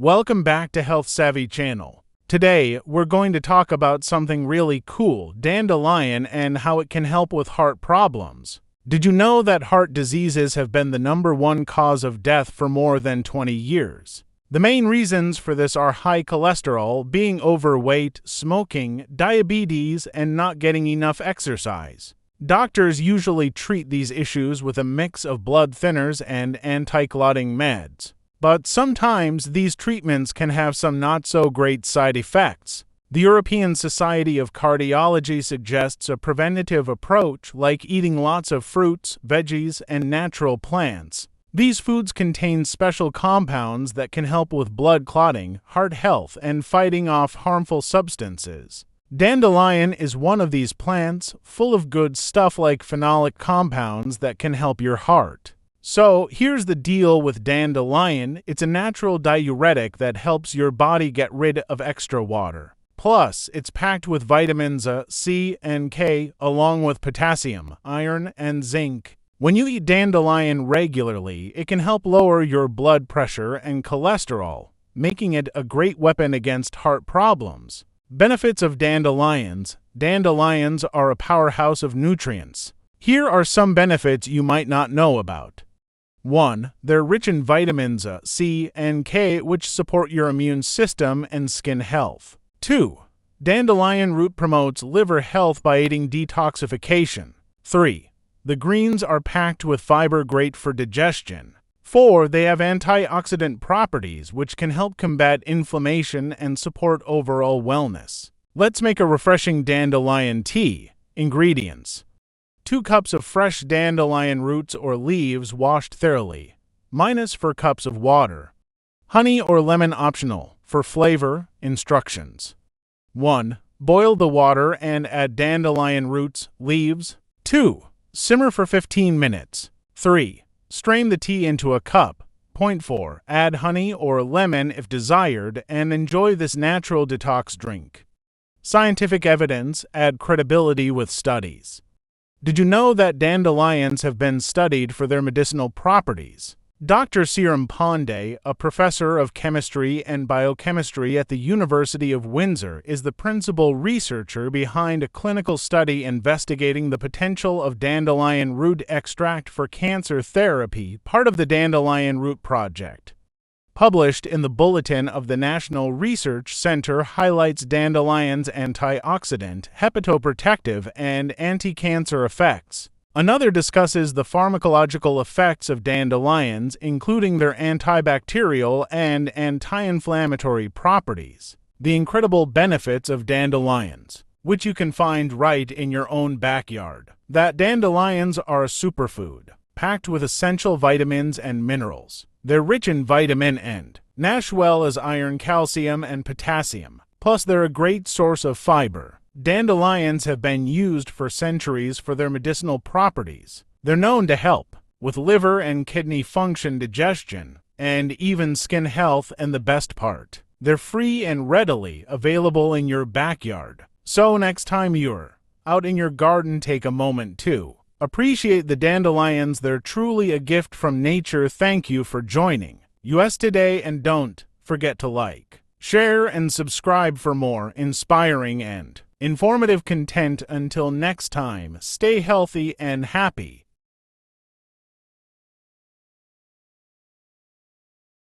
Welcome back to Health Savvy channel. Today, we're going to talk about something really cool, dandelion, and how it can help with heart problems. Did you know that heart diseases have been the #1 cause of death for more than 20 years? The main reasons for this are high cholesterol, being overweight, smoking, diabetes, and not getting enough exercise. Doctors usually treat these issues with a mix of blood thinners and anti-clotting meds. But sometimes these treatments can have some not-so-great side effects. The European Society of Cardiology suggests a preventative approach like eating lots of fruits, veggies, and natural plants. These foods contain special compounds that can help with blood clotting, heart health, and fighting off harmful substances. Dandelion is one of these plants, full of good stuff like phenolic compounds that can help your heart. So, here's the deal with dandelion. It's a natural diuretic that helps your body get rid of extra water. Plus, it's packed with vitamins C and K, along with potassium, iron, and zinc. When you eat dandelion regularly, it can help lower your blood pressure and cholesterol, making it a great weapon against heart problems. Benefits of dandelions. Dandelions are a powerhouse of nutrients. Here are some benefits you might not know about. 1. They're rich in vitamins C and K, which support your immune system and skin health. 2. Dandelion root promotes liver health by aiding detoxification. 3. The greens are packed with fiber, great for digestion. 4. They have antioxidant properties, which can help combat inflammation and support overall wellness. Let's make a refreshing dandelion tea. Ingredients: 2 cups of fresh dandelion roots or leaves washed thoroughly, -4 cups of water. Honey or lemon optional, for flavor. Instructions: 1. Boil the water and add dandelion roots, leaves. 2. Simmer for 15 minutes. 3. Strain the tea into a cup. 4. Add honey or lemon if desired and enjoy this natural detox drink. Scientific evidence: add credibility with studies. Did you know that dandelions have been studied for their medicinal properties? Dr. Siram Pandey, a professor of chemistry and biochemistry at the University of Windsor, is the principal researcher behind a clinical study investigating the potential of dandelion root extract for cancer therapy, part of the Dandelion Root Project. Published in the Bulletin of the National Research Center, highlights dandelion's antioxidant, hepatoprotective, and anti-cancer effects. Another discusses the pharmacological effects of dandelions, including their antibacterial and anti-inflammatory properties. The incredible benefits of dandelions, which you can find right in your own backyard. That dandelions are a superfood, packed with essential vitamins and minerals. They're rich in vitamin N, as well as iron, calcium, and potassium. Plus, they're a great source of fiber. Dandelions have been used for centuries for their medicinal properties. They're known to help with liver and kidney function, digestion, and even skin health, and the best part: they're free and readily available in your backyard. So next time you're out in your garden, take a moment to appreciate the dandelions. They're truly a gift from nature. Thank you for joining us today, and don't forget to like, share, and subscribe for more inspiring and informative content. Until next time, stay healthy and happy.